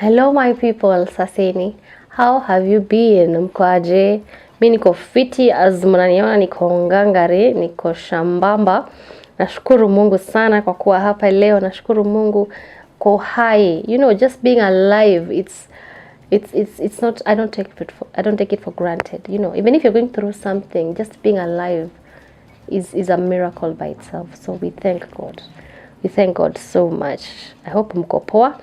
Hello my people, saseni. How have you been? Mkwaje? Mimi niko fiti as mnaniona, niko ngangari, niko shambamba. Nashukuru Mungu sana kwa kuwa hapa leo. Nashukuru Mungu kwa hai. You know, just being alive, it's not, I don't take it for granted. You know, even if you're going through something, just being alive is a miracle by itself. So we thank God. We thank God so much. I hope mko poa.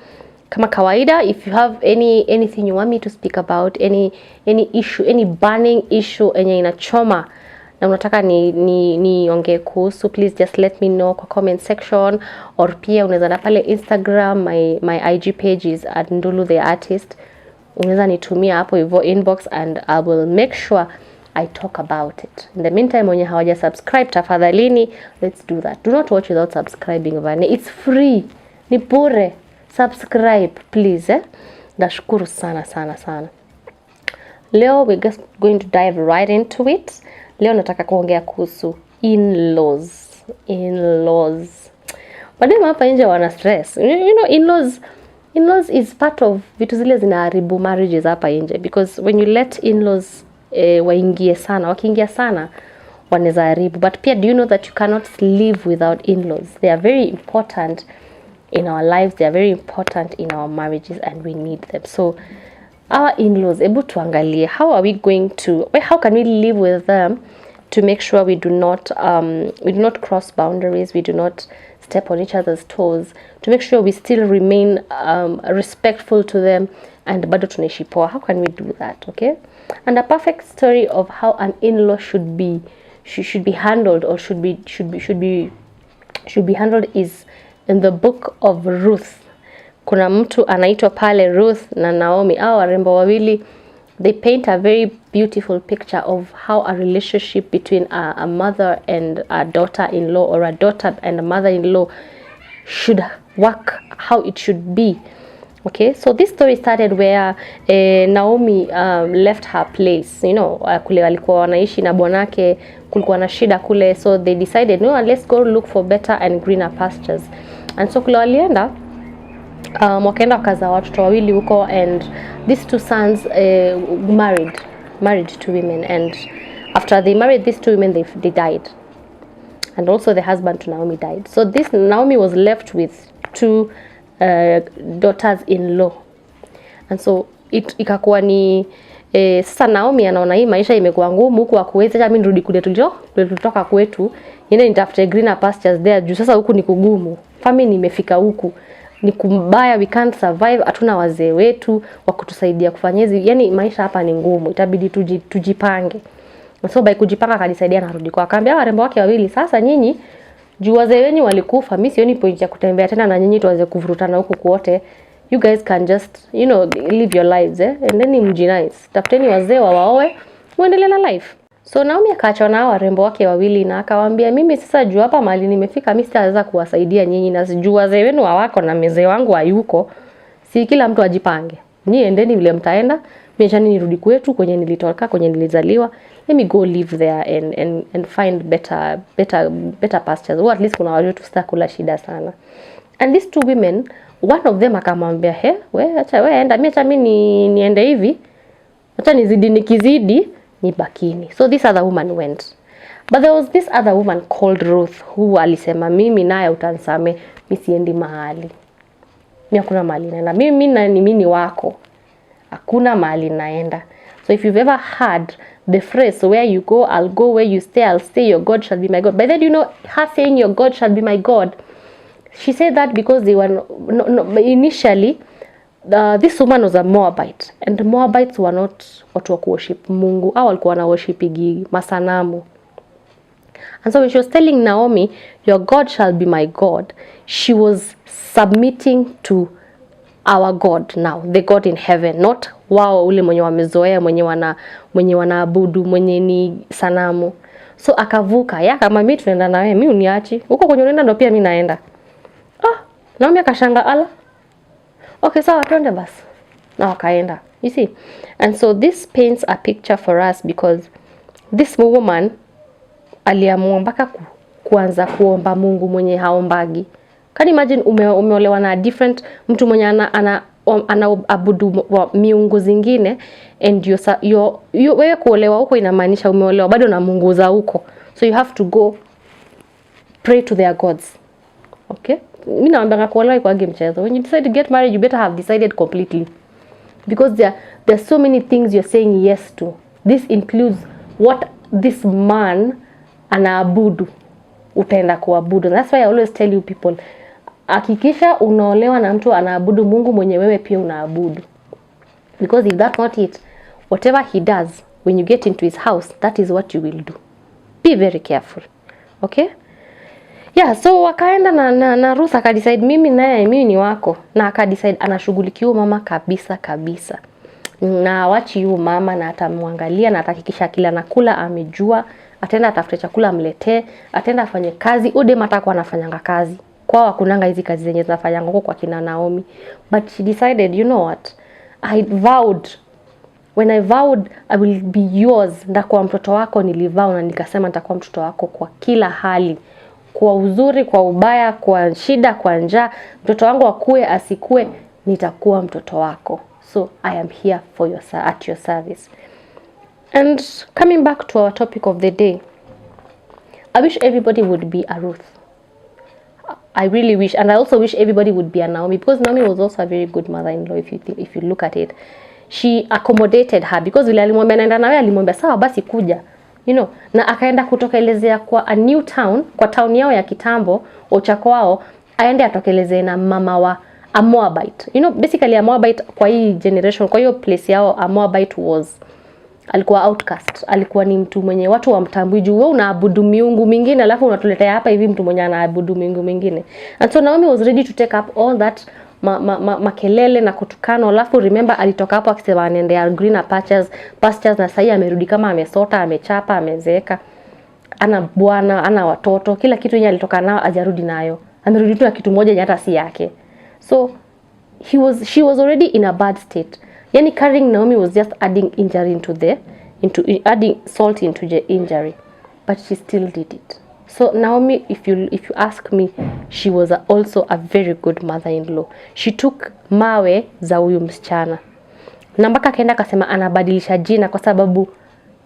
Kama kawaida, if you have anything you want me to speak about, any issue, any burning issue enye inachoma na unataka niongee kuhusu, please just let me know kwa comment section, or pia unaweza na pale Instagram, my IG page is @ndulu the artist. Unaweza nitumia hapo hivyo inbox and I will make sure I talk about it. In the meantime, when you hawaja subscribe, tafadhalini, let's do that. Do not watch without subscribing, vane. It's free. Ni bure. Subscribe, please. Nashukuru sana sana sana. Leo we're just going to dive right into it. Leo nataka kuongea kuhusu in-laws. In-laws. Badema hapa nje wana stress. You know, in-laws is part of vitu zile zinaharibu marriages hapa nje, because when you let in-laws waingie sana, wakiingia sana wanaweza haribu. But pia, do you know that you cannot live without in-laws? They are very important in our lives, they are very important in our marriages, and we need them. So our in-laws, ebu tuangalie, how can we live with them to make sure we do not cross boundaries, we do not step on each other's toes, to make sure we still remain respectful to them, and bado tunaishi poa. How can we do that? Okay, and a perfect story of how an in-law should be handled, or should be handled is in the book of Ruth. Kuna mtu anaitwa pale Ruth na Naomi. Hao warembo wawili, they paint a very beautiful picture of how a relationship between a mother and a daughter-in-law, or a daughter and a mother-in-law should work, how it should be. Okay, so this story started where Naomi left her place. You know, kule walikuwa wanaishi na bwanake, kulikuwa na shida kule, so they decided, no, let's go look for better and greener pastures. And so kule walienda, wakaenda wakazaa watoto wawili huko, and these two sons married two women, and after they married these two women, they died, and also the husband to Naomi died. So this Naomi was left with two daughters-in-law, and so ikakuwa ni sasa Naomi anaona hii maisha imekuwa ngumu huku, akuweza mimi nirudi kule tulitoka kwetu, yeye nitafute greener pastures there, juu sasa huku ni kugumu, family imefika huku ni kumbaya, we can't survive, hatuna wazee wetu wa kutusaidia kufanya hizi, yani maisha hapa ni ngumu, itabidi tujipange. So by kujipanga akajisaidia na rudi kwa, akaambia warembo wake wawili, sasa nyinyi juu wazee wenyu walikufa, mimi sioni point ya kutembea tena na nyinyi tuanze kuvurutana huku kwote. You guys can just, you know, live your lives, and then mjinice, tafuteni wazee waoe, muendelee na life. So Naomi akaachana na warembo wake wawili na akawaambia, mimi sasa juu hapa mahali nimefika, mimi sitaweza kuwasaidia nyinyi, na sijui wazee wenu hawako na mzee wangu hayuko, si kila mtu ajipange, nyinyi endeni vile mtaenda, mimi acha nirudi kwetu kwenye nilitoka, kwenye nilizaliwa, let me go live there and find better pastures, or at least kuna watu tusitakula shida sana. And these two women, one of them akamwambia, acha wewe enda, mimi acha mimi niende hivi, acha nizidi nikizidi ni bakini. So this other woman went, but there was this other woman called Ruth who alisema, mimi naye utanisame, mimi siendi mahali, mimi hakuna mahali naenda, mimi ni wako, hakuna mahali naenda. So if you've ever heard the phrase, where you go I'll go, where you stay I'll stay, your God shall be my God. By then, you know, her saying your God shall be my God, she said that because they were initially this woman was a Moabite, and the Moabites were not watu wa worship Mungu, au walikuwa na worshipigi masanamu. And so when she was telling Naomi, your God shall be my God, she was submitting to our God now, the God in heaven, not wao ule mwenye wamezoea, mwenye wanaabudu, mwenye ni sanamu. So akavuka, kama mimi tunaenda na wewe, mimi uniachi huko kwenye unaenda, ndo pia mimi naenda. Naomi akashanga, ala, okay, sawa, twende basi, na wakaenda. You see, and so this paints a picture for us, because this woman aliamua mpaka kuanza kuomba Mungu mwenye haombagi. Can you imagine umeolewa na different mtu mwenye anaabudu miungu zingine, and wewe kuolewa huko inamaanisha umeolewa bado na mungu za huko, so you have to go pray to their gods. Okay, mimi naambia kuolewa iko age mchezo. When you decide to get married, you better have decided completely, because there are so many things you're saying yes to. This includes what this man anaabudu, utaenda kuabudu. That's why I always tell you people, hakikisha unaolewa na mtu anaabudu Mungu mwenye wewe pia unaabudu, because if that's not it, whatever he does when you get into his house, that is what you will do. Be very careful. Okay? Yeah, so wakaenda na Ruth akadecide mimi ni wako, na akadecide anashughulikia mama kabisa, na wachi yu mama, na atamwangalia na atahakikisha kila nakula amejua, ataenda atafute chakula amletee, ataenda afanye kazi. Ode matakuwa anafanyanga kazi kwa wakunanga hizi kazi zenye zinafanyanga huko kwa kina Naomi, but she decided, you know what, when I vowed I will be yours, ndakuwa mtoto wako, nilivao na nikasema nitakuwa mtoto wako kwa kila hali, kwa uzuri, kwa ubaya, kwa shida, kwa njaa, mtoto wangu akue asikue, nitakuwa mtoto wako. So I am here for at your service. And coming back to our topic of the day, I wish everybody would be a Ruth. I really wish, and I also wish everybody would be a Naomi, because Naomi was also a very good mother-in-law. If you look at it, she accommodated her, because vile alimwambia naenda nawe, alimwambia sawa basi kuja, you know, na akaenda kutokelezea kwa a new town, kwa town yao ya kitambo Ochako wao, aende atokelezee na mama wa a Moabite. You know, basically a Moabite kwa hii generation, kwa hiyo place yao, a Moabite alikuwa outcast, alikuwa ni mtu mwenye watu wamtambui juu wewe unaabudu miungu mingine, alafu unatuletea hapa hivi mtu mwenye anaabudu miungu mingine. And so Naomi was ready to take up all that makelele na kutukano. Alafu remember alitoka hapo akisema anaendea greener pastures, na sasa amerudi kama amesota, amechapa, amezeeka, ana bwana, ana watoto, kila kitu yeye alitoka nao ajarudi nayo, amerudi tu na kitu moja yenye hata si yake. So she was already in a bad state. Yani carrying Naomi was just adding adding salt into the injury, but she still did it. So Naomi, if you ask me, she was also a very good mother-in-law. She took mawe za huyu msichana, na mpaka kaenda akasema anabadilisha jina kwa sababu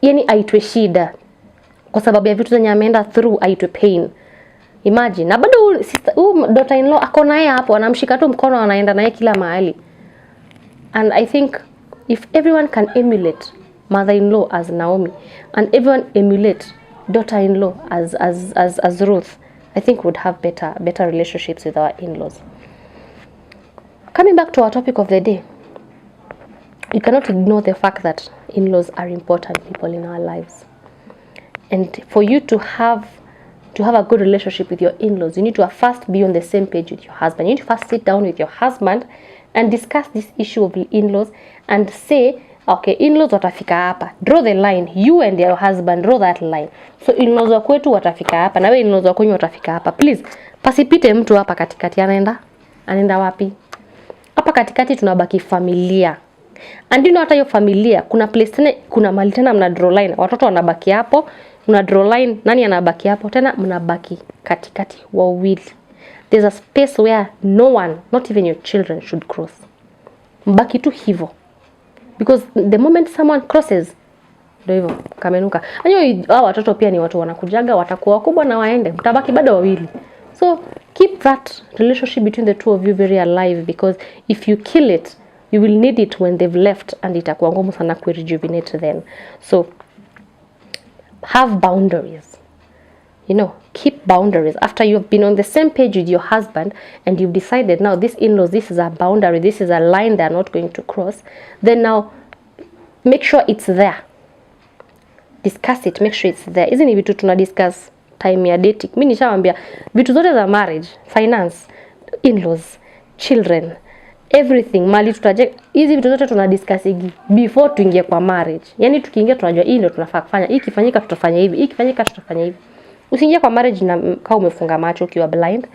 yani aitwe shida, kwa sababu ya vitu zenye ameenda through, aitwe pain. Imagine, na bado daughter-in-law ako naye hapo, anamshika tu mkono, anaenda naye kila mahali. And I think if everyone can emulate mother-in-law as Naomi, and everyone emulate daughter-in-law as Ruth, I think we'd have better relationships with our in-laws. Coming back to our topic of the day, you cannot ignore the fact that in-laws are important people in our lives. And for you to have a good relationship with your in-laws, you need to first be on the same page with your husband. You need to first sit down with your husband and discuss this issue of in-laws and say, okay, in-laws watafika hapa. Draw the line. You and your husband draw that line. So in-laws wa kwetu watafika hapa, na wewe in-laws wa kwenyu watafika hapa. Please, pasipite mtu hapa katikati. Anaenda wapi? Hapa katikati tunabaki familia. And you know hata hiyo familia, kuna place tena, kuna mali tena mna draw line. Watoto wanabaki hapo, mna draw line, nani anabaki hapo? Tena mnabaki katikati wawili. There's a space where no one, not even your children, should cross. Mbaki tu hivyo. Because the moment someone crosses, ndio hivyo, kamenuka. Anyo hao watoto pia ni watu wanakujaga, watakuwa wakubwa na waende, mtabaki bado wawili. So keep that relationship between the two of you very alive, because if you kill it, you will need it when they've left, and itakuwa ngumu sana ku rejuvenate then. So have boundaries. You know, keep boundaries. After you've been on the same page with your husband and you've decided now this in-laws, this is a boundary, this is a line they're not going to cross, then now make sure it's there. Discuss it, make sure it's there. Isn't it vitu tuna discuss time ya dating? Mimi nishawaambia vitu zote za marriage, finance, in-laws, children, everything, mali tutaje, hizi vitu zote tuna discuss before tuingie kwa marriage. Yani tukiingia tunajua hii ndio tunafaa kufanya, hii kifanyika tutafanya hivi, hii kifanyika tutafanya hivi. Usiingie kwa marriage na kama umefunga macho ukiwa blind,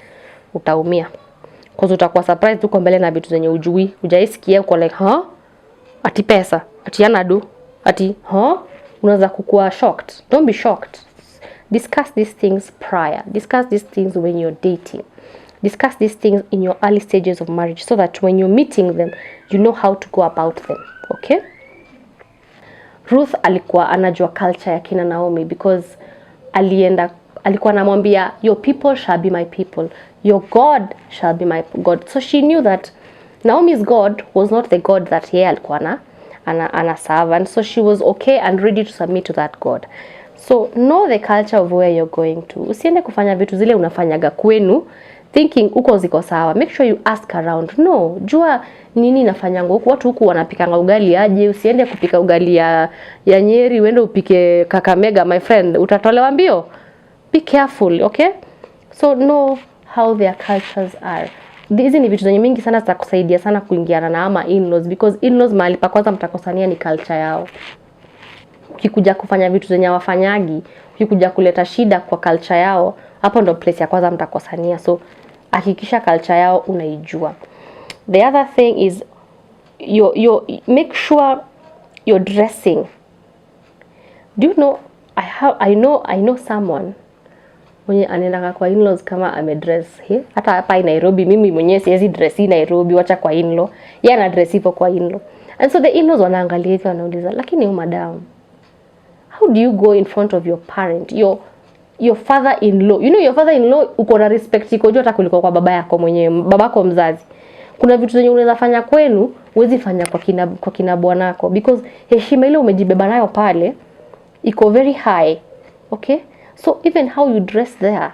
utaumia. Kwa utakuwa surprised uko mbele na vitu zenye ujui, hujaisikia, uko like, ati pesa, ati anadu, ati unaweza kukua shocked. Don't be shocked. Discuss these things prior. Discuss these things when you're dating. Discuss these things in your early stages of marriage so that when you're meeting them, you know how to go about them. Okay? Ruth alikuwa anajua culture ya kina Naomi because alikuwa anamwambia, your people shall be my people, your God shall be my God. So she knew that Naomi's God was not the God that yeye alikuwa ana serve, and so she was okay and ready to submit to that God. So know the culture of where you're going to. Usiende kufanya vitu zile unafanyaga kwenu thinking uko ziko sawa. Make sure you ask around. No, jua nini inafanyanga huku. Watu huku wanapikanga ugali aje. Usiende kupika ugali ya Nyeri, uende upike Kakamega, my friend. Utatolewa mbio. Be careful, okay? So know how their cultures are. Hizi ni vitu zenye mingi sana zitakusaidia sana kuingiana na ama in-laws, because in-laws mahali pa kwanza mtakosania ni culture yao. Ukikuja kufanya vitu zenye wafanyagi, ukikuja kuleta shida kwa culture yao, hapo ndo place ya kwanza mtakosania. So hakikisha culture yao unaijua. The other thing is make sure you're dressing. Do you know, I know someone mwenye anaenda kwa in-laws kama amedress. Hata hapa Nairobi mimi mwenyewe siwezi dress Nairobi, wacha kwa in-law. Yeye ana dress hivyo kwa in-law. And so the in-laws wanaangalia hivi, wanauliza, lakini madam, how do you go in front of your parent, your father-in-law? You know your father-in-law uko na respect iko juu hata kuliko kwa baba yako mwenyewe, babako mzazi. Kuna vitu zenye unaweza fanya kwenu, huwezi fanya kwa kina bwanako, because heshima ile umejibeba nayo pale iko very high. Okay? So even how you dress there.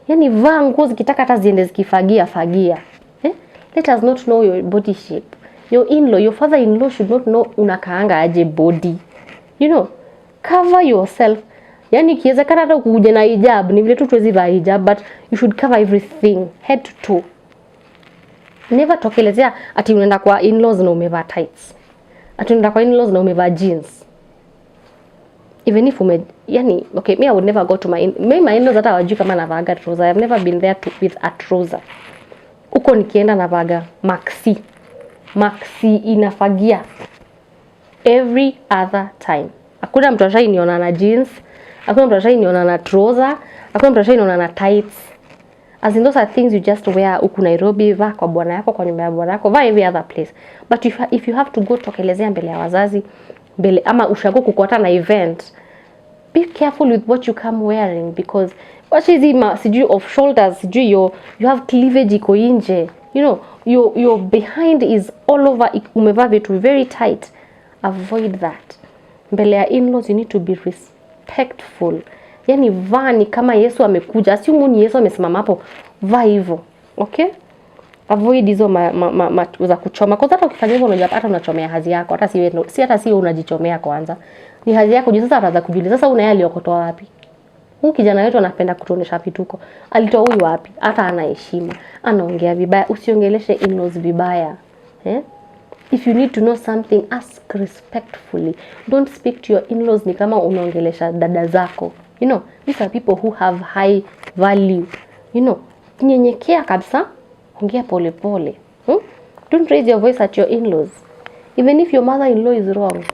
Yani vaa nguo zikitaka hata ziende zikifagia. Let us not know your body shape. Your in-law, your father-in-law should not know unakaanga aje body. You know, cover yourself. Yani kiwezekana hata ukuje na hijab, ni vile tu tuwezi vaa hijab, but you should cover everything, head to toe. Never tokelezea ati unaenda kwa in-laws na umevaa tights. Ati unaenda kwa in-laws na umevaa jeans. Even if okay, me I would never go to my in-laws hata wajui kama navaaga trouser. I have never been there with a trouser. Uko nikienda navaaga maxi inafagia every other time. Hakuna mtu ashaniona na jeans, hakuna mtu ashaniona na trouser, hakuna mtu ashaniona na tights. As in those are things you just wear huku Nairobi, vaa kwa bwana yako, kwa nyumba ya bwana yako, vaa every other place. But if you have to go tokelezea mbele ya wazazi, mbele ama ushago kukuata na event, be careful with what you come wearing, because what is sijui off shoulders, sijui you have cleavage iko nje, you know, your behind is all over, umevaa vitu very tight. Avoid that. Mbele ya in-laws you need to be respectful. Yani vaa ni kama Yesu amekuja, assume ni Yesu amesimama hapo, vaa hivyo. Okay? Avoid hizo za kuchoma. Kwa sababu ukifanya hivyo unajua hata unachomea hazi yako. Hata si unajichomea kwanza. Ni hazi yako juu sasa ataanza kujiuliza sasa una aliokotoa wapi? Huyu kijana wetu anapenda kutuonesha vituko. Alitoa huyu wapi? Hata ana heshima. Anaongea vibaya. Usiongeleshe in-laws vibaya. If you need to know something, ask respectfully. Don't speak to your in-laws ni kama unaongelesha dada zako. You know, these are people who have high value. You know, nyenyekea kabisa. Ongea pole pole. Don't raise your voice at your in-laws. Even if your mother-in-law is wrong,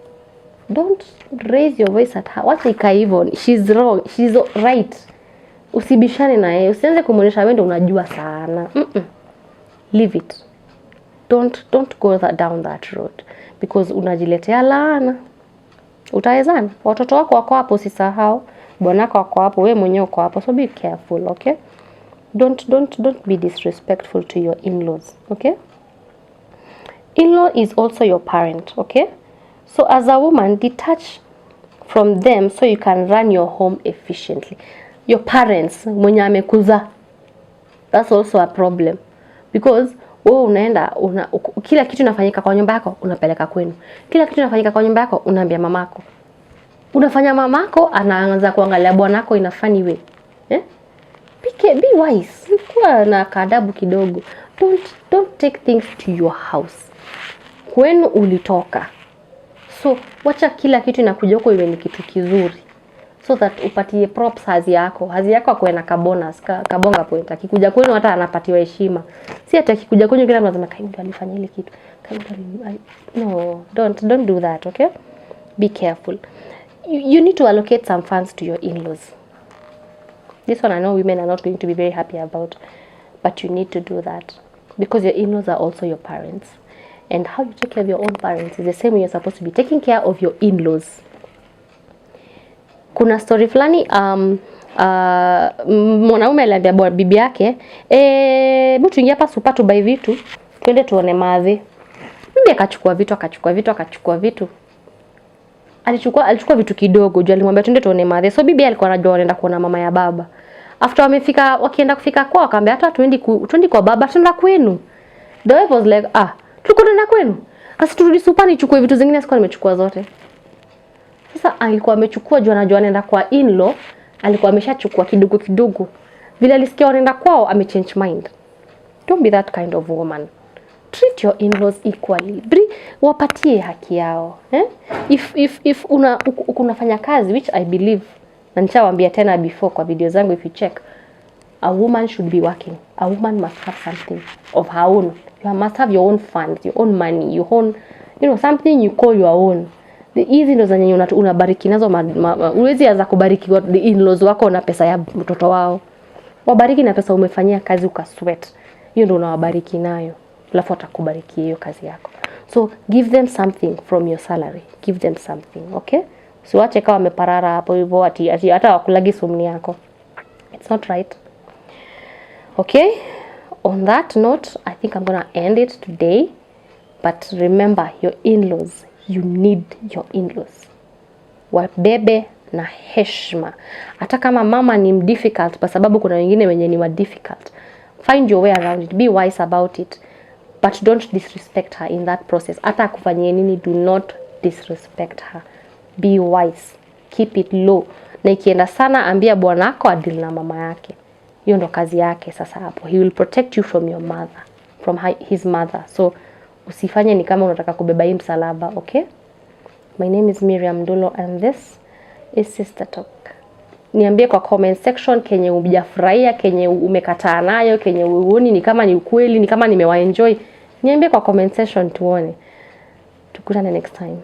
don't raise your voice at her. Wacha ikae hivyo. She's wrong. She's right. Usibishane na yeye. Usianze kumuonesha wewe ndio unajua sana. Leave it. Don't go down that road, because unajiletea laana. Utaezana. Watoto wako wako hapo, usisahau. Bwanako wako hapo, wewe mwenyewe uko hapo. So be careful, okay? Don't be disrespectful to your in-laws, okay? In-law is also your parent, okay? So as a woman, detach from them so you can run your home efficiently. Your parents, mwenye amekuza, that's also a problem, because wewe unaenda kila kitu inafanyika kwa nyumba yako unapeleka kwenu. Kila kitu inafanyika kwa nyumba yako unaambia mamako. Unafanya mamako anaanza kuangalia bwanako in a funny way. Be wise. Kuwa na kadabu kidogo. Don't take things to your house. Kwenu ulitoka. So wacha kila kitu inakuja huko iwe ni kitu kizuri. So that upatie props hazi yako. Hazi yako akwe na kabonus, kabonga point. Akikuja kwenu hata anapatiwa heshima. Si hata akikuja kwenu kila mtu anasema Kaimu alifanya ile kitu. No, don't do that, okay? Be careful. You need to allocate some funds to your in-laws. This one I know women are not going to be very happy about. but you need to do that because your in-laws are also your parents, and how you take care of your own parents is the same way you're supposed to be taking care of your in-laws. Kuna story fulani mwanaume aliambia bibi yake, hebu tuingie hapa super to buy vitu, twende tuone madhi. Bibi akachukua vitu. Alichukua vitu kidogo, juu alimwambia twende tuone madhi. So bibi alikuwa anajua anaenda kuona mama ya baba. After wakienda kufika kwao, akamwambia hata twende kwa baba, tunaenda kwenu. The wife was like, tuko tunaenda kwenu. Sasa turudi super nichukue vitu zingine sikuwa nimechukua zote. Sasa alikuwa amechukua juu anajua anaenda kwa in-law, alikuwa ameshachukua kidogo. Vile alisikia wanaenda kwao, amechange mind. Don't be that kind of woman. Treat your in-laws equally. Wapatie haki yao. If unafanya kazi, which I believe, na nishawaambia tena before kwa video zangu, if you check, a woman should be working. A woman must have something of her own. You must have your own funds, your own money, your own, something you call your own. The easy ndo zenye unabariki nazo, uwezi anza kubariki the in-laws wako na pesa ya mtoto wao. Wabariki na pesa umefanyia kazi ukasweat. Hiyo ndo unawabariki nayo. Alafu atakubariki hiyo kazi yako. So give them something from your salary. Give them something, okay? So wache kama wameparara hapo hivyo ati hata wakulagi sumni yako. It's not right. Okay? On that note, I think I'm gonna end it today. But remember, your in-laws, you need your in-laws. Wabebe na heshima. Hata kama mama ni difficult, kwa sababu kuna wengine wenye ni difficult. Find your way around it. Be wise about it. But don't disrespect her in that process. Hata akufanyie nini, do not disrespect her. Be wise. Keep it low. Na ikienda sana, ambia bwanako adili na mama yake. Hiyo ndo kazi yake sasa hapo. He will protect you from your mother, from his mother. So usifanye ni kama unataka kubeba hii msalaba, okay? My name is Miriam Dulo and this is Sister Talk. Niambie kwa comment section kenye hujafurahia, kenye umekataa nayo, kenye uoni ni kama ni ukweli, ni kama nimewaenjoy. Niambie kwa comment section tuone. Tukutane next time.